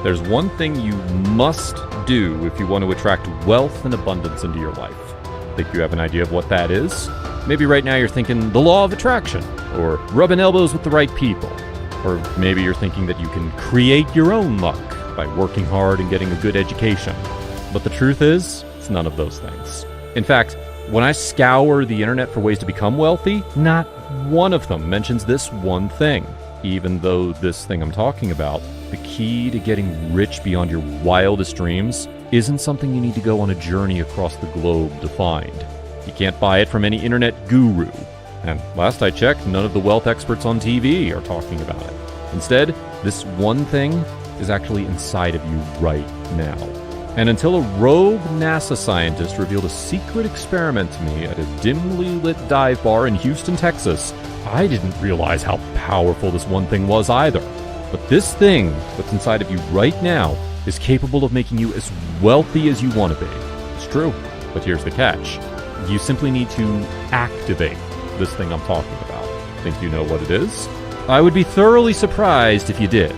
There's one thing you must do if you want to attract wealth and abundance into your life. Think you have an idea of what that is? Maybe right now you're thinking the law of attraction, or rubbing elbows with the right people. Or maybe you're thinking that you can create your own luck by working hard and getting a good education. But the truth is, it's none of those things. In fact, when I scour the internet for ways to become wealthy, not one of them mentions this one thing. Even though this thing I'm talking about, the key to getting rich beyond your wildest dreams, isn't something you need to go on a journey across the globe to find. You can't buy it from any internet guru. And last I checked, none of the wealth experts on TV are talking about it. Instead, this one thing is actually inside of you right now. And until a rogue NASA scientist revealed a secret experiment to me at a dimly lit dive bar in Houston, Texas, I didn't realize how powerful this one thing was either. But this thing that's inside of you right now is capable of making you as wealthy as you want to be. It's true, but here's the catch. You simply need to activate this thing I'm talking about. Think you know what it is? I would be thoroughly surprised if you did,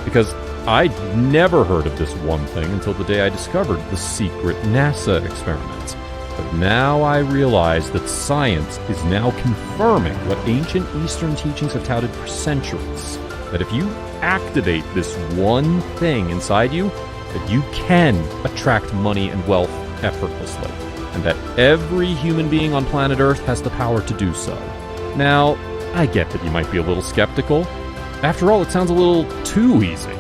because I'd never heard of this one thing until the day I discovered the secret NASA experiment. But now I realize that science is now confirming what ancient Eastern teachings have touted for centuries, that if you activate this one thing inside you, that you can attract money and wealth effortlessly, and that every human being on planet Earth has the power to do so. Now, I get that you might be a little skeptical. After all, it sounds a little too easy.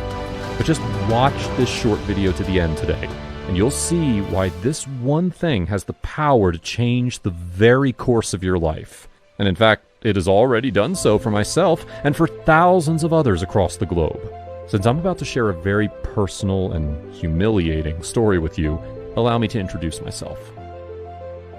But just watch this short video to the end today, and you'll see why this one thing has the power to change the very course of your life. And in fact, it has already done so for myself and for thousands of others across the globe. Since I'm about to share a very personal and humiliating story with you, allow me to introduce myself.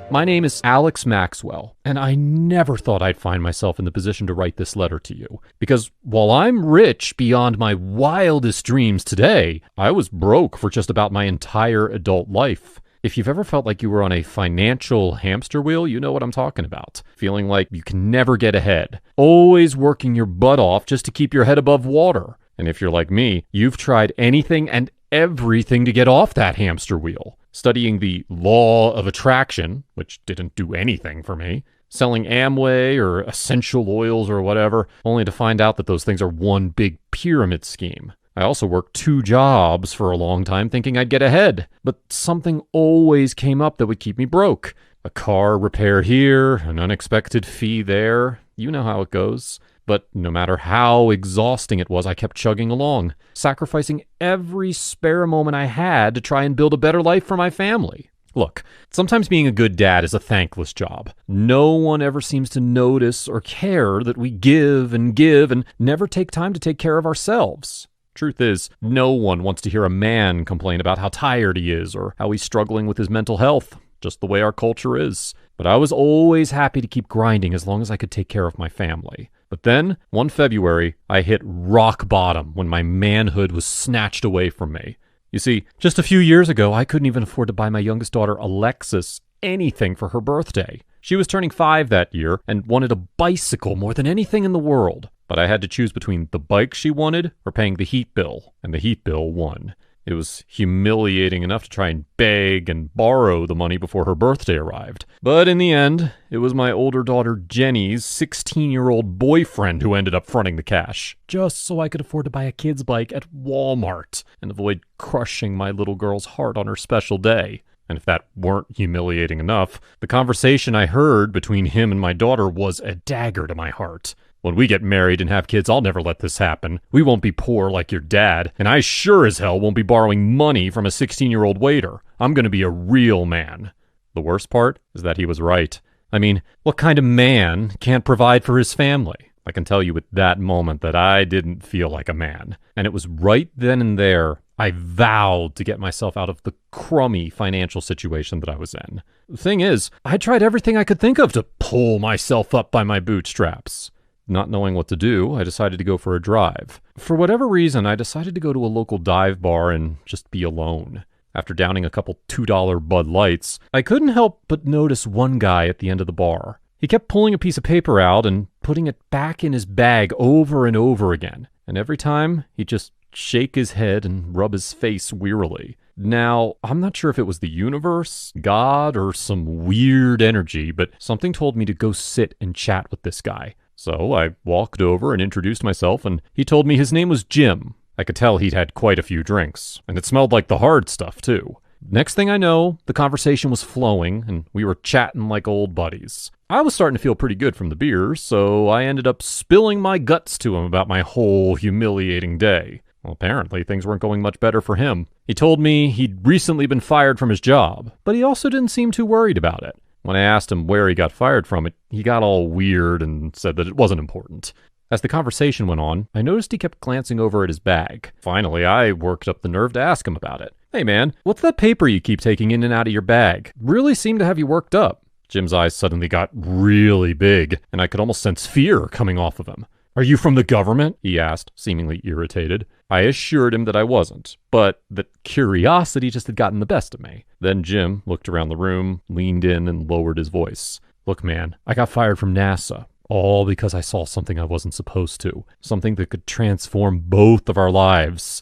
My name is Alex Maxwell, and I never thought I'd find myself in the position to write this letter to you. Because while I'm rich beyond my wildest dreams today, I was broke for just about my entire adult life. If you've ever felt like you were on a financial hamster wheel, you know what I'm talking about. Feeling like you can never get ahead. Always working your butt off just to keep your head above water. And if you're like me, you've tried anything and everything to get off that hamster wheel. Studying the law of attraction, which didn't do anything for me. Selling Amway or essential oils or whatever, only to find out that those things are one big pyramid scheme. I also worked 2 jobs for a long time thinking I'd get ahead, but something always came up that would keep me broke. A car repair here, an unexpected fee there. You know how it goes. But no matter how exhausting it was, I kept chugging along, sacrificing every spare moment I had to try and build a better life for my family. Look, sometimes being a good dad is a thankless job. No one ever seems to notice or care that we give and never take time to take care of ourselves. Truth is, no one wants to hear a man complain about how tired he is or how he's struggling with his mental health, just the way our culture is. But I was always happy to keep grinding as long as I could take care of my family. But then, one February, I hit rock bottom when my manhood was snatched away from me. You see, just a few years ago, I couldn't even afford to buy my youngest daughter, Alexis, anything for her birthday. She was turning 5 that year and wanted a bicycle more than anything in the world. But I had to choose between the bike she wanted or paying the heat bill, and the heat bill won. It was humiliating enough to try and beg and borrow the money before her birthday arrived. But in the end, it was my older daughter Jenny's 16-year-old boyfriend who ended up fronting the cash, just so I could afford to buy a kid's bike at Walmart and avoid crushing my little girl's heart on her special day. And if that weren't humiliating enough, the conversation I heard between him and my daughter was a dagger to my heart. When we get married and have kids, I'll never let this happen. We won't be poor like your dad, and I sure as hell won't be borrowing money from a 16-year-old waiter. I'm going to be a real man. The worst part is that he was right. I mean, what kind of man can't provide for his family? I can tell you at that moment that I didn't feel like a man. And it was right then and there I vowed to get myself out of the crummy financial situation that I was in. The thing is, I tried everything I could think of to pull myself up by my bootstraps. Not knowing what to do, I decided to go for a drive. For whatever reason, I decided to go to a local dive bar and just be alone. After downing a couple $2 Bud Lights, I couldn't help but notice one guy at the end of the bar. He kept pulling a piece of paper out and putting it back in his bag over and over again. And every time, he'd just shake his head and rub his face wearily. Now, I'm not sure if it was the universe, God, or some weird energy, but something told me to go sit and chat with this guy. So I walked over and introduced myself, and he told me his name was Jim. I could tell he'd had quite a few drinks, and it smelled like the hard stuff, too. Next thing I know, the conversation was flowing, and we were chatting like old buddies. I was starting to feel pretty good from the beer, so I ended up spilling my guts to him about my whole humiliating day. Well, apparently things weren't going much better for him. He told me he'd recently been fired from his job, but he also didn't seem too worried about it. When I asked him where he got fired from, he got all weird and said that it wasn't important. As the conversation went on, I noticed he kept glancing over at his bag. Finally, I worked up the nerve to ask him about it. "Hey man, what's that paper you keep taking in and out of your bag? Really seemed to have you worked up." Jim's eyes suddenly got really big, and I could almost sense fear coming off of him. "Are you from the government?" he asked, seemingly irritated. I assured him that I wasn't, but that curiosity just had gotten the best of me. Then Jim looked around the room, leaned in, and lowered his voice. "Look, man, I got fired from NASA. All because I saw something I wasn't supposed to. Something that could transform both of our lives.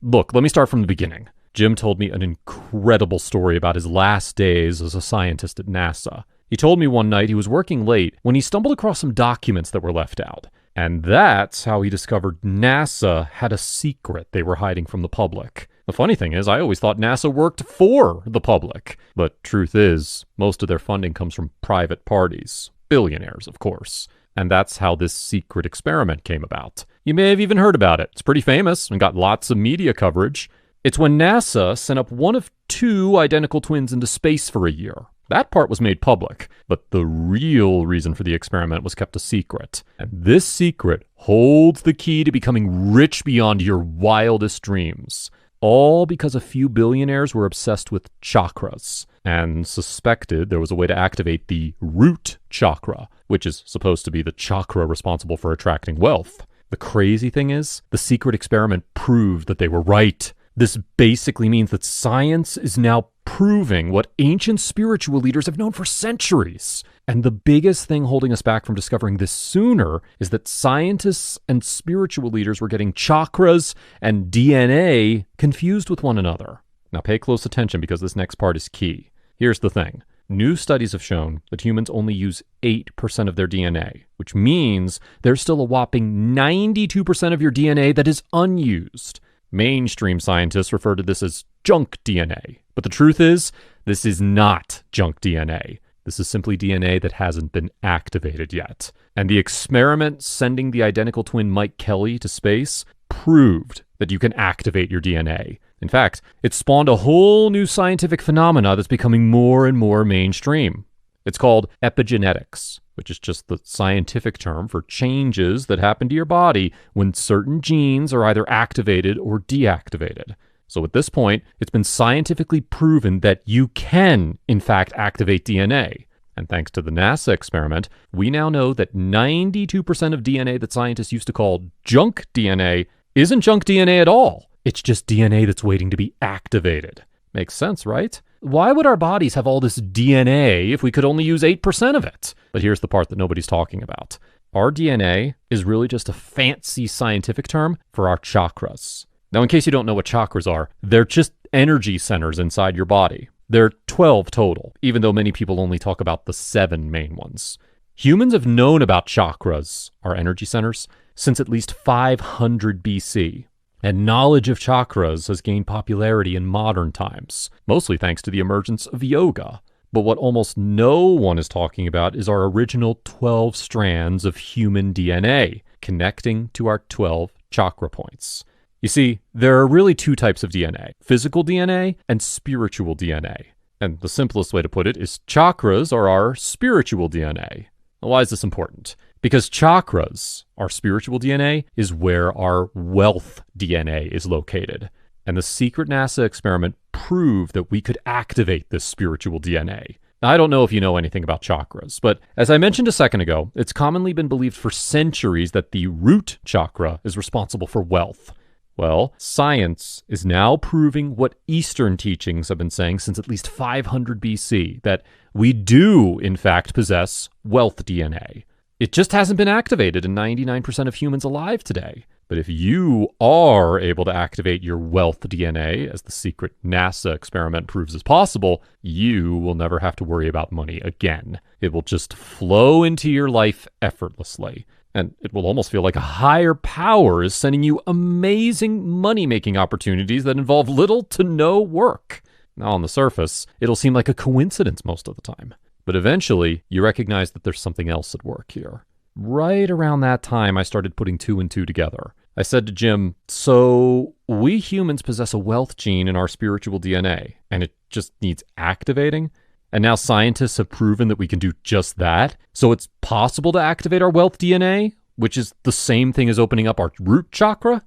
Look, let me start from the beginning." Jim told me an incredible story about his last days as a scientist at NASA. He told me one night he was working late when he stumbled across some documents that were left out. And that's how he discovered NASA had a secret they were hiding from the public. The funny thing is, I always thought NASA worked for the public. But truth is, most of their funding comes from private parties. Billionaires, of course. And that's how this secret experiment came about. You may have even heard about it. It's pretty famous and got lots of media coverage. It's when NASA sent up one of two identical twins into space for a year. That part was made public, but the real reason for the experiment was kept a secret. And this secret holds the key to becoming rich beyond your wildest dreams. All because a few billionaires were obsessed with chakras and suspected there was a way to activate the root chakra, which is supposed to be the chakra responsible for attracting wealth. The crazy thing is, the secret experiment proved that they were right. This basically means that science is now proving what ancient spiritual leaders have known for centuries. And the biggest thing holding us back from discovering this sooner is that scientists and spiritual leaders were getting chakras and DNA confused with one another. Now pay close attention because this next part is key. Here's the thing. New studies have shown that humans only use 8% of their DNA, which means there's still a whopping 92% of your DNA that is unused. Mainstream scientists refer to this as junk DNA. But the truth is, this is not junk DNA. This is simply DNA that hasn't been activated yet. And the experiment sending the identical twin Mike Kelly to space proved that you can activate your DNA. In fact, it spawned a whole new scientific phenomena that's becoming more and more mainstream. It's called epigenetics, which is just the scientific term for changes that happen to your body when certain genes are either activated or deactivated. So at this point, it's been scientifically proven that you can, in fact, activate DNA. And thanks to the NASA experiment, we now know that 92% of DNA that scientists used to call junk DNA isn't junk DNA at all. It's just DNA that's waiting to be activated. Makes sense, right? Why would our bodies have all this DNA if we could only use 8% of it? But here's the part that nobody's talking about. Our DNA is really just a fancy scientific term for our chakras. Now, in case you don't know what chakras are, they're just energy centers inside your body. There are 12 total, even though many people only talk about the 7 main ones. Humans have known about chakras, our energy centers, since at least 500 BC. And knowledge of chakras has gained popularity in modern times, mostly thanks to the emergence of yoga. But what almost no one is talking about is our original 12 strands of human DNA, connecting to our 12 chakra points. You see, there are really 2 types of DNA, physical DNA and spiritual DNA. And the simplest way to put it is chakras are our spiritual DNA. Now, why is this important? Because chakras, our spiritual DNA, is where our wealth DNA is located. And the secret NASA experiment proved that we could activate this spiritual DNA. Now, I don't know if you know anything about chakras, but as I mentioned a second ago, it's commonly been believed for centuries that the root chakra is responsible for wealth. Well, science is now proving what Eastern teachings have been saying since at least 500 BC, that we do, in fact, possess wealth DNA. It just hasn't been activated in 99% of humans alive today. But if you are able to activate your wealth DNA, as the secret NASA experiment proves is possible, you will never have to worry about money again. It will just flow into your life effortlessly. And it will almost feel like a higher power is sending you amazing money-making opportunities that involve little to no work. Now, on the surface, it'll seem like a coincidence most of the time. But eventually, you recognize that there's something else at work here. Right around that time, I started putting two and two together. I said to Jim, so we humans possess a wealth gene in our spiritual DNA, and it just needs activating? And now scientists have proven that we can do just that? So it's possible to activate our wealth DNA, which is the same thing as opening up our root chakra?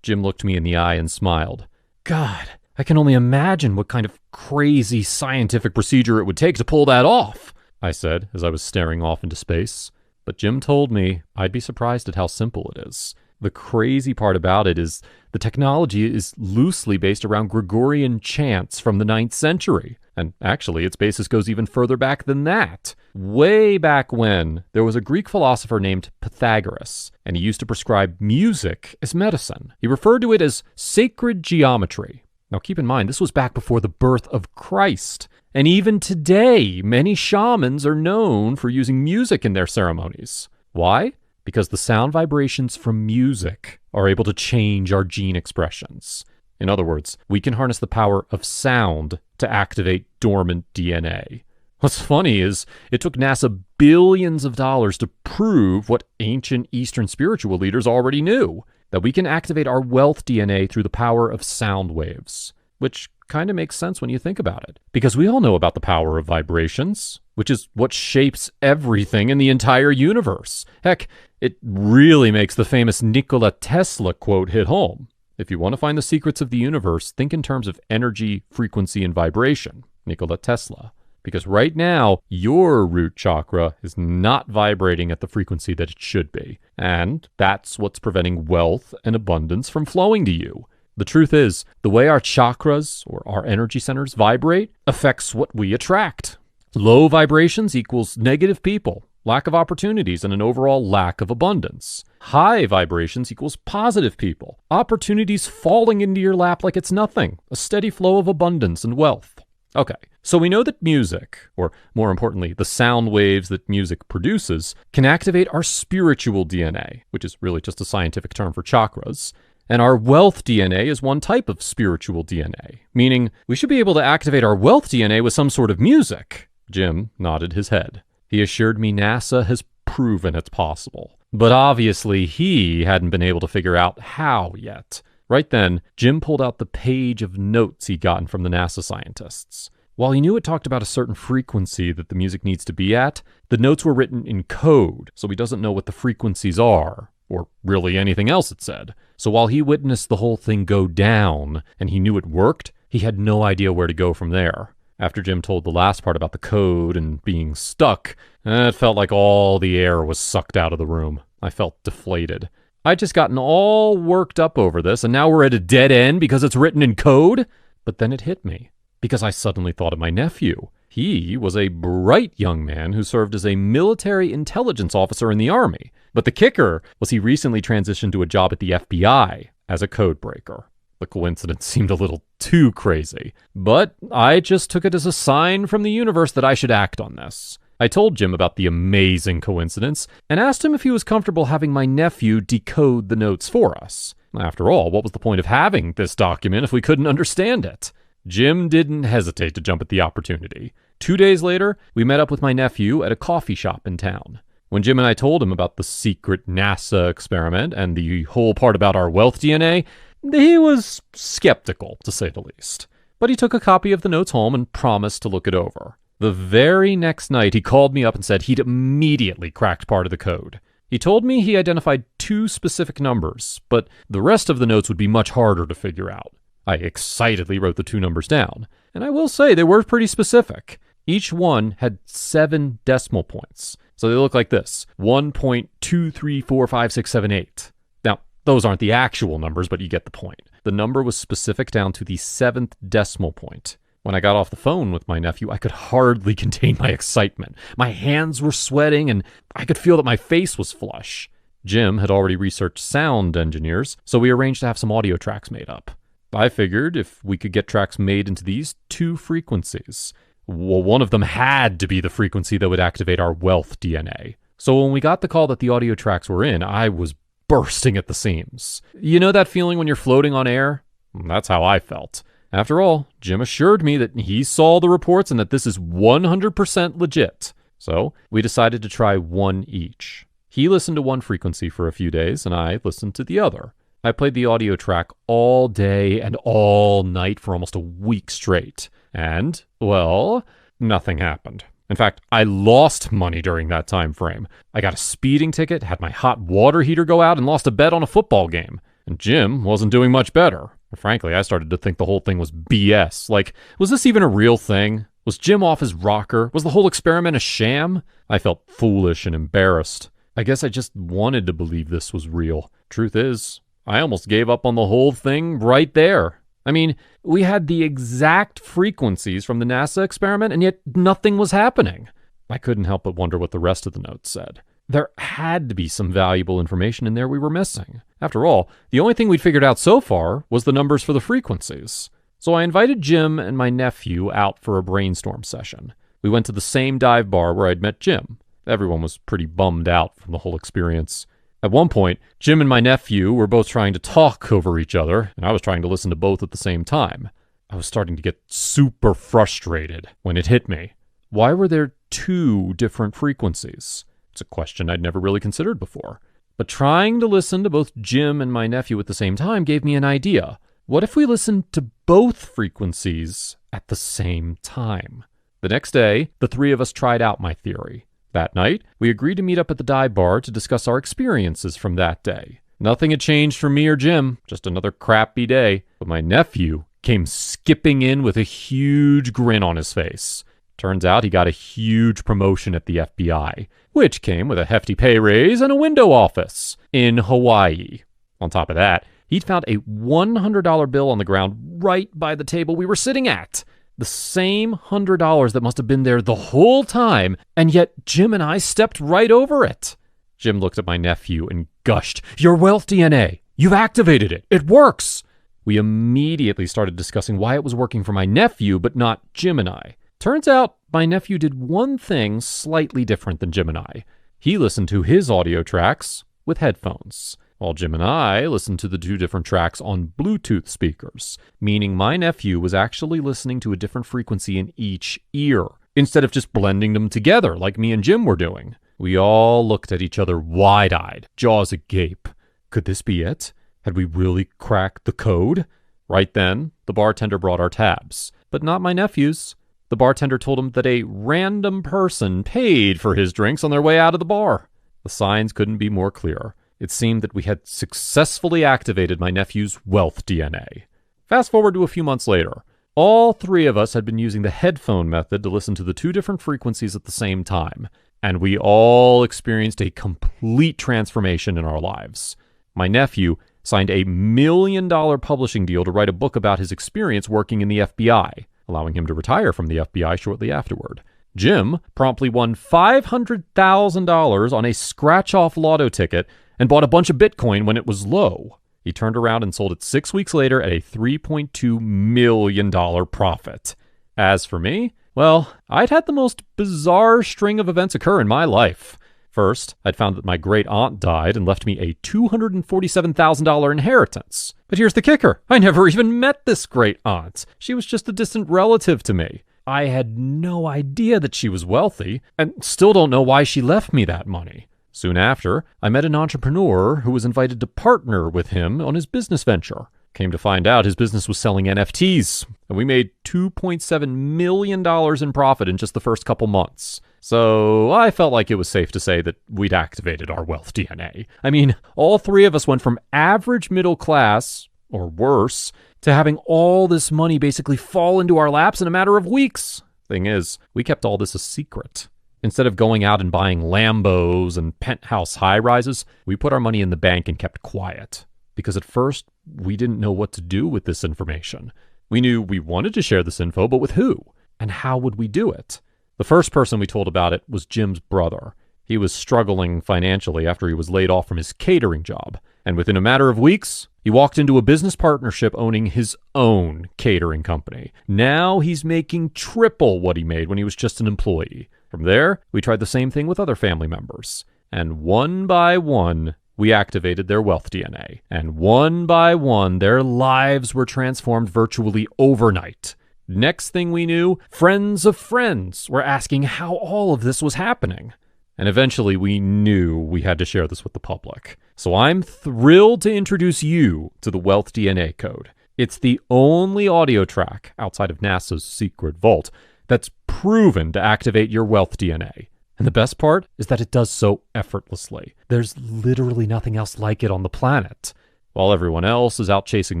Jim looked me in the eye and smiled. God, I can only imagine what kind of crazy scientific procedure it would take to pull that off, I said as I was staring off into space. But Jim told me I'd be surprised at how simple it is. The crazy part about it is the technology is loosely based around Gregorian chants from the 9th century. And actually, its basis goes even further back than that. Way back when, there was a Greek philosopher named Pythagoras, and he used to prescribe music as medicine. He referred to it as sacred geometry. Now keep in mind, this was back before the birth of Christ. And even today, many shamans are known for using music in their ceremonies. Why? Because the sound vibrations from music are able to change our gene expressions. In other words, we can harness the power of sound to activate dormant DNA. What's funny is it took NASA billions of dollars to prove what ancient Eastern spiritual leaders already knew, that we can activate our wealth DNA through the power of sound waves, which kind of makes sense when you think about it, because we all know about the power of vibrations, which is what shapes everything in the entire universe. Heck, it really makes the famous Nikola Tesla quote hit home. If you want to find the secrets of the universe, think in terms of energy, frequency, and vibration. Nikola Tesla. Because right now, your root chakra is not vibrating at the frequency that it should be. And that's what's preventing wealth and abundance from flowing to you. The truth is, the way our chakras, or our energy centers, vibrate affects what we attract. Low vibrations equals negative people, lack of opportunities, and an overall lack of abundance. High vibrations equals positive people, opportunities falling into your lap like it's nothing, a steady flow of abundance and wealth. Okay, so we know that music, or more importantly, the sound waves that music produces, can activate our spiritual DNA, which is really just a scientific term for chakras. And our wealth DNA is one type of spiritual DNA, meaning we should be able to activate our wealth DNA with some sort of music. Jim nodded his head. He assured me NASA has proven it's possible. But obviously he hadn't been able to figure out how yet. Right then, Jim pulled out the page of notes he'd gotten from the NASA scientists. While he knew it talked about a certain frequency that the music needs to be at, the notes were written in code, so he doesn't know what the frequencies are, or really anything else it said. So while he witnessed the whole thing go down, and he knew it worked, he had no idea where to go from there. After Jim told the last part about the code and being stuck, it felt like all the air was sucked out of the room. I felt deflated. I'd just gotten all worked up over this, and now we're at a dead end because it's written in code? But then it hit me, because I suddenly thought of my nephew. He was a bright young man who served as a military intelligence officer in the Army. But the kicker was he recently transitioned to a job at the FBI as a code breaker. The coincidence seemed a little too crazy, but I just took it as a sign from the universe that I should act on this. I told Jim about the amazing coincidence and asked him if he was comfortable having my nephew decode the notes for us. After all, what was the point of having this document if we couldn't understand it? Jim didn't hesitate to jump at the opportunity. 2 days later, we met up with my nephew at a coffee shop in town. When Jim and I told him about the secret NASA experiment and the whole part about our wealth DNA, he was skeptical, to say the least. But he took a copy of the notes home and promised to look it over. The very next night, he called me up and said he'd immediately cracked part of the code. He told me he identified 2 specific numbers, but the rest of the notes would be much harder to figure out. I excitedly wrote the 2 numbers down, and I will say they were pretty specific. Each one had 7 decimal points. So they look like this: 1.23456778. Now, those aren't the actual numbers, but you get the point. The number was specific down to the 7th decimal point. When I got off the phone with my nephew, I could hardly contain my excitement. My hands were sweating, and I could feel that my face was flush. Jim had already researched sound engineers, so we arranged to have some audio tracks made up. I figured if we could get tracks made into these two frequencies, well, one of them had to be the frequency that would activate our wealth DNA. So when we got the call that the audio tracks were in, I was bursting at the seams. You know that feeling when you're floating on air? That's how I felt. After all, Jim assured me that he saw the reports and that this is 100% legit. So we decided to try one each. He listened to one frequency for a few days, and I listened to the other. I played the audio track all day and all night for almost a week straight. And, well, nothing happened. In fact, I lost money during that time frame. I got a speeding ticket, had my hot water heater go out, and lost a bet on a football game. And Jim wasn't doing much better. Frankly, I started to think the whole thing was BS. Like, was this even a real thing? Was Jim off his rocker? Was the whole experiment a sham? I felt foolish and embarrassed. I guess I just wanted to believe this was real. Truth is, I almost gave up on the whole thing right there. I mean, we had the exact frequencies from the NASA experiment, and yet nothing was happening. I couldn't help but wonder what the rest of the notes said. There had to be some valuable information in there we were missing. After all, the only thing we'd figured out so far was the numbers for the frequencies. So I invited Jim and my nephew out for a brainstorm session. We went to the same dive bar where I'd met Jim. Everyone was pretty bummed out from the whole experience. At one point, Jim and my nephew were both trying to talk over each other, and I was trying to listen to both at the same time. I was starting to get super frustrated when it hit me. Why were there two different frequencies? It's a question I'd never really considered before. But trying to listen to both Jim and my nephew at the same time gave me an idea. What if we listened to both frequencies at the same time? The next day, the three of us tried out my theory. That night, we agreed to meet up at the dive bar to discuss our experiences from that day. Nothing had changed for me or Jim, just another crappy day. But my nephew came skipping in with a huge grin on his face. Turns out he got a huge promotion at the FBI, which came with a hefty pay raise and a window office in Hawaii. On top of that, he'd found a $100 bill on the ground right by the table we were sitting at. The same $100 that must have been there the whole time, and yet Jim and I stepped right over it. Jim looked at my nephew and gushed, "Your wealth DNA! You've activated it! It works!" We immediately started discussing why it was working for my nephew, but not Jim and I. Turns out my nephew did one thing slightly different than Jim and I. He listened to his audio tracks with headphones, while Jim and I listened to the two different tracks on Bluetooth speakers, meaning my nephew was actually listening to a different frequency in each ear, instead of just blending them together like me and Jim were doing. We all looked at each other wide-eyed, jaws agape. Could this be it? Had we really cracked the code? Right then, the bartender brought our tabs, but not my nephew's. The bartender told him that a random person paid for his drinks on their way out of the bar. The signs couldn't be more clear. It seemed that we had successfully activated my nephew's wealth DNA. Fast forward to a few months later. All three of us had been using the headphone method to listen to the two different frequencies at the same time, and we all experienced a complete transformation in our lives. My nephew signed a $1 million publishing deal to write a book about his experience working in the FBI, allowing him to retire from the FBI shortly afterward. Jim promptly won $500,000 on a scratch-off lotto ticket and bought a bunch of Bitcoin when it was low. He turned around and sold it 6 weeks later at a $3.2 million profit. As for me, well, I'd had the most bizarre string of events occur in my life. First, I'd found that my great-aunt died and left me a $247,000 inheritance. But here's the kicker. I never even met this great-aunt. She was just a distant relative to me. I had no idea that she was wealthy, and still don't know why she left me that money. Soon after, I met an entrepreneur who was invited to partner with him on his business venture. Came to find out his business was selling NFTs, and we made $2.7 million in profit in just the first couple months. So I felt like it was safe to say that we'd activated our wealth DNA. I mean, all three of us went from average middle class, or worse, to having all this money basically fall into our laps in a matter of weeks. Thing is, we kept all this a secret. Instead of going out and buying Lambos and penthouse high-rises, we put our money in the bank and kept quiet. Because at first, we didn't know what to do with this information. We knew we wanted to share this info, but with who? And how would we do it? The first person we told about it was Jim's brother. He was struggling financially after he was laid off from his catering job. And within a matter of weeks, he walked into a business partnership owning his own catering company. Now he's making triple what he made when he was just an employee. From there, we tried the same thing with other family members. And one by one, we activated their wealth DNA. And one by one, their lives were transformed virtually overnight. Next thing we knew, friends of friends were asking how all of this was happening. And eventually we knew we had to share this with the public. So I'm thrilled to introduce you to the Wealth DNA Code. It's the only audio track outside of NASA's secret vault that's proven to activate your wealth DNA. And the best part is that it does so effortlessly. There's literally nothing else like it on the planet. While everyone else is out chasing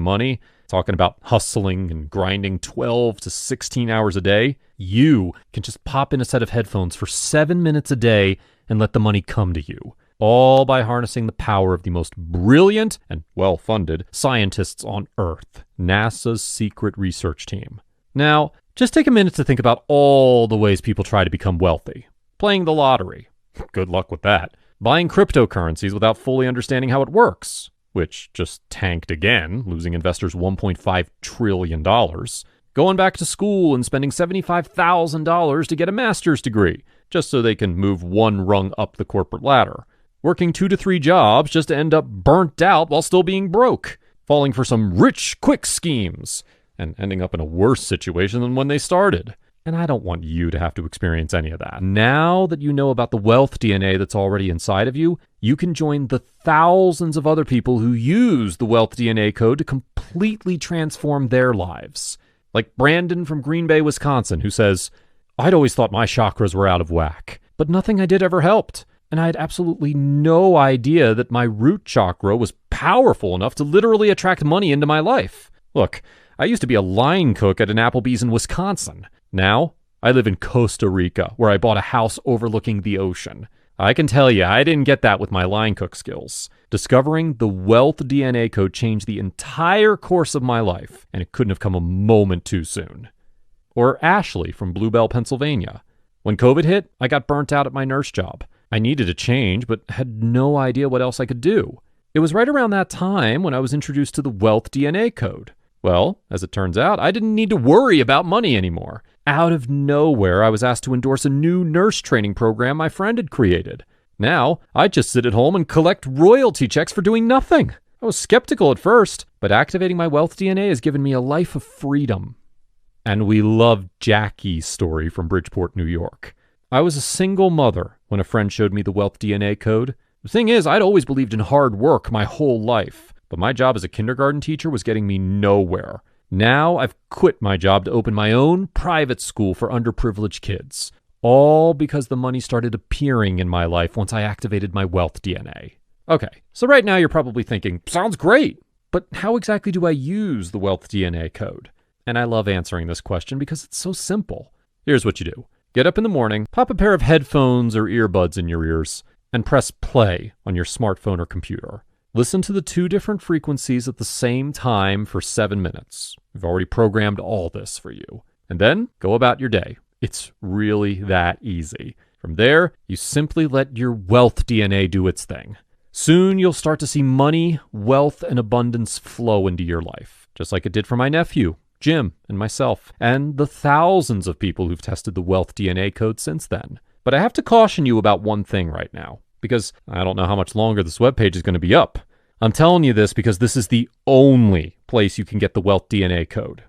money, talking about hustling and grinding 12 to 16 hours a day, you can just pop in a set of headphones for 7 minutes a day and let the money come to you, all by harnessing the power of the most brilliant and well-funded scientists on Earth, NASA's secret research team. Now, just take a minute to think about all the ways people try to become wealthy. Playing the lottery. Good luck with that. Buying cryptocurrencies without fully understanding how it works, which just tanked again, losing investors $1.5 trillion. Going back to school and spending $75,000 to get a master's degree, just so they can move one rung up the corporate ladder. Working 2 to 3 jobs just to end up burnt out while still being broke. Falling for some rich, quick schemes, and ending up in a worse situation than when they started. And I don't want you to have to experience any of that. Now that you know about the wealth DNA that's already inside of you, you can join the thousands of other people who use the wealth DNA code to completely transform their lives. Like Brandon from Green Bay, Wisconsin, who says, "I'd always thought my chakras were out of whack, but nothing I did ever helped. And I had absolutely no idea that my root chakra was powerful enough to literally attract money into my life. Look, I used to be a line cook at an Applebee's in Wisconsin. Now, I live in Costa Rica, where I bought a house overlooking the ocean. I can tell you, I didn't get that with my line cook skills. Discovering the wealth DNA code changed the entire course of my life, and it couldn't have come a moment too soon." Or Ashley from Bluebell, Pennsylvania. "When COVID hit, I got burnt out at my nurse job. I needed a change, but had no idea what else I could do. It was right around that time when I was introduced to the wealth DNA code. Well, as it turns out, I didn't need to worry about money anymore. Out of nowhere, I was asked to endorse a new nurse training program my friend had created. Now, I just sit at home and collect royalty checks for doing nothing. I was skeptical at first, but activating my wealth DNA has given me a life of freedom." And we love Jackie's story from Bridgeport, New York. "I was a single mother when a friend showed me the wealth DNA code. The thing is, I'd always believed in hard work my whole life, but my job as a kindergarten teacher was getting me nowhere. Now I've quit my job to open my own private school for underprivileged kids. All because the money started appearing in my life once I activated my wealth DNA." Okay, so right now you're probably thinking, sounds great, but how exactly do I use the wealth DNA code? And I love answering this question because it's so simple. Here's what you do. Get up in the morning, pop a pair of headphones or earbuds in your ears, and press play on your smartphone or computer. Listen to the 2 different frequencies at the same time for 7 minutes. We've already programmed all this for you. And then go about your day. It's really that easy. From there, you simply let your wealth DNA do its thing. Soon you'll start to see money, wealth, and abundance flow into your life, just like it did for my nephew, Jim, and myself, and the thousands of people who've tested the wealth DNA code since then. But I have to caution you about one thing right now, because I don't know how much longer this webpage is going to be up. I'm telling you this because this is the only place you can get the wealth DNA code.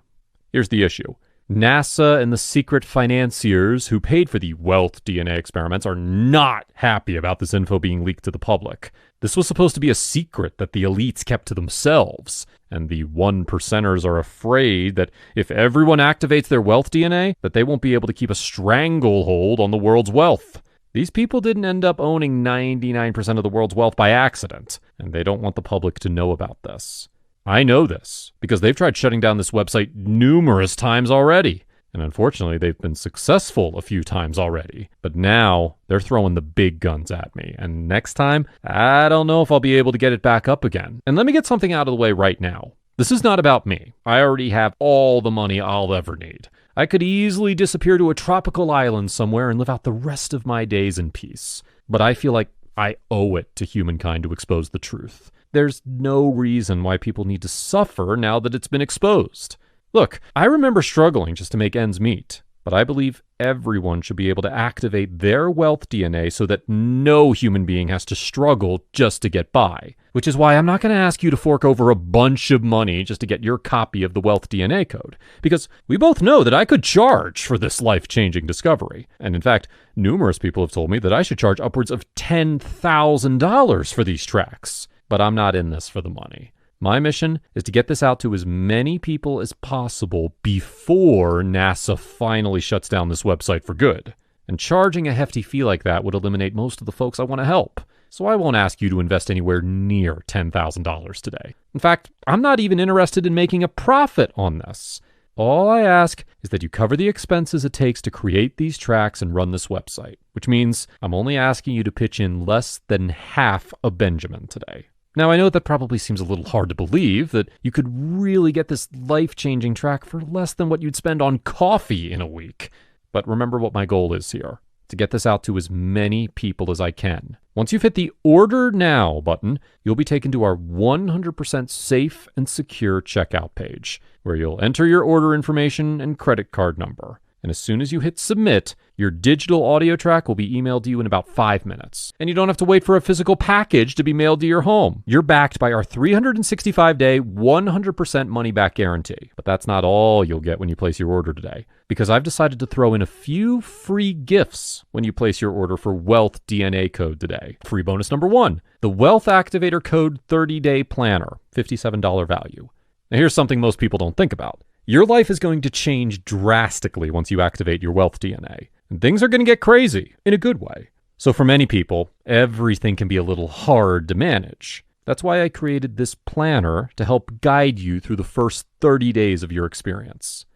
Here's the issue. NASA and the secret financiers who paid for the wealth DNA experiments are not happy about this info being leaked to the public. This was supposed to be a secret that the elites kept to themselves, and the 1%ers are afraid that if everyone activates their wealth DNA, that they won't be able to keep a stranglehold on the world's wealth. These people didn't end up owning 99% of the world's wealth by accident, and they don't want the public to know about this. I know this because they've tried shutting down this website numerous times already, and unfortunately they've been successful a few times already. But now they're throwing the big guns at me, and next time, I don't know if I'll be able to get it back up again. And let me get something out of the way right now. This is not about me. I already have all the money I'll ever need. I could easily disappear to a tropical island somewhere and live out the rest of my days in peace. But I feel like I owe it to humankind to expose the truth. There's no reason why people need to suffer now that it's been exposed. Look, I remember struggling just to make ends meet, but I believe everyone should be able to activate their wealth DNA so that no human being has to struggle just to get by. Which is why I'm not going to ask you to fork over a bunch of money just to get your copy of the wealth DNA code. Because we both know that I could charge for this life-changing discovery. And in fact, numerous people have told me that I should charge upwards of $10,000 for these tracks. But I'm not in this for the money. My mission is to get this out to as many people as possible before NASA finally shuts down this website for good. And charging a hefty fee like that would eliminate most of the folks I want to help. So I won't ask you to invest anywhere near $10,000 today. In fact, I'm not even interested in making a profit on this. All I ask is that you cover the expenses it takes to create these tracks and run this website, which means I'm only asking you to pitch in less than half a Benjamin today. Now, I know that probably seems a little hard to believe, that you could really get this life-changing track for less than what you'd spend on coffee in a week. But remember what my goal is here, to get this out to as many people as I can. Once you've hit the Order Now button, you'll be taken to our 100% safe and secure checkout page, where you'll enter your order information and credit card number. And as soon as you hit submit, your digital audio track will be emailed to you in about 5 minutes. And you don't have to wait for a physical package to be mailed to your home. You're backed by our 365-day, 100% money-back guarantee. But that's not all you'll get when you place your order today, because I've decided to throw in a few free gifts when you place your order for Wealth DNA Code today. Free bonus number 1, the Wealth Activator Code 30-Day Planner, $57 value. Now here's something most people don't think about. Your life is going to change drastically once you activate your wealth DNA. And things are going to get crazy in a good way. So for many people, everything can be a little hard to manage. That's why I created this planner to help guide you through the first 30 days of your experience.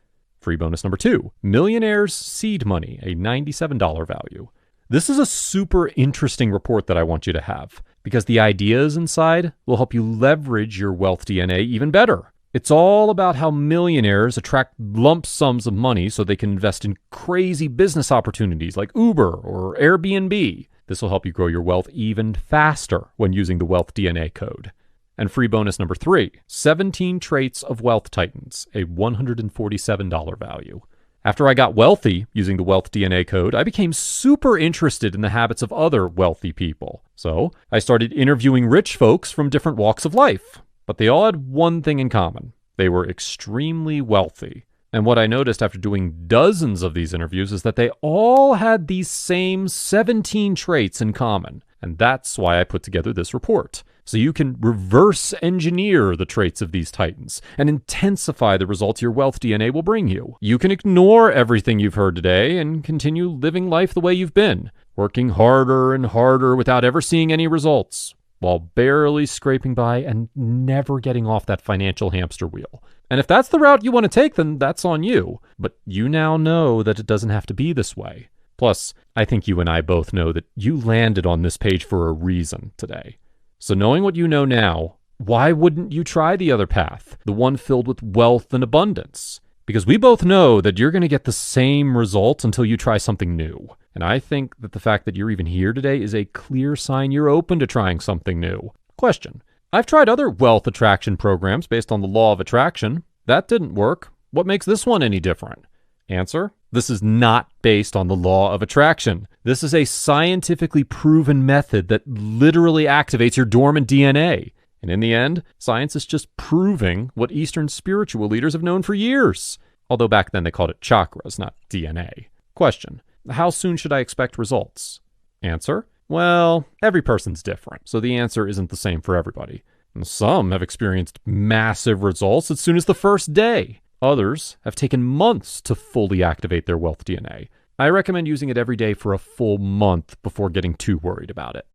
Free bonus number 2, Millionaire's Seed Money, a $97 value. This is a super interesting report that I want you to have, because the ideas inside will help you leverage your wealth DNA even better. It's all about how millionaires attract lump sums of money so they can invest in crazy business opportunities like Uber or Airbnb. This will help you grow your wealth even faster when using the Wealth DNA Code. And free bonus number 3, 17 Traits of Wealth Titans, a $147 value. After I got wealthy using the Wealth DNA Code, I became super interested in the habits of other wealthy people. So I started interviewing rich folks from different walks of life. But they all had one thing in common. They were extremely wealthy. And what I noticed after doing dozens of these interviews is that they all had these same 17 traits in common. And that's why I put together this report. So you can reverse engineer the traits of these titans and intensify the results your wealth DNA will bring you. You can ignore everything you've heard today and continue living life the way you've been, working harder and harder without ever seeing any results, while barely scraping by and never getting off that financial hamster wheel. And if that's the route you want to take, then that's on you. But you now know that it doesn't have to be this way. Plus, I think you and I both know that you landed on this page for a reason today. So knowing what you know now, why wouldn't you try the other path, the one filled with wealth and abundance? Because we both know that you're going to get the same result until you try something new. And I think that the fact that you're even here today is a clear sign you're open to trying something new. Question: I've tried other wealth attraction programs based on the law of attraction. That didn't work. What makes this one any different? Answer: this is not based on the law of attraction. This is a scientifically proven method that literally activates your dormant DNA. And in the end, science is just proving what Eastern spiritual leaders have known for years. Although back then they called it chakras, not DNA. Question: how soon should I expect results? Answer: well, every person's different, so the answer isn't the same for everybody. And some have experienced massive results as soon as the first day. Others have taken months to fully activate their wealth DNA. I recommend using it every day for a full month before getting too worried about it.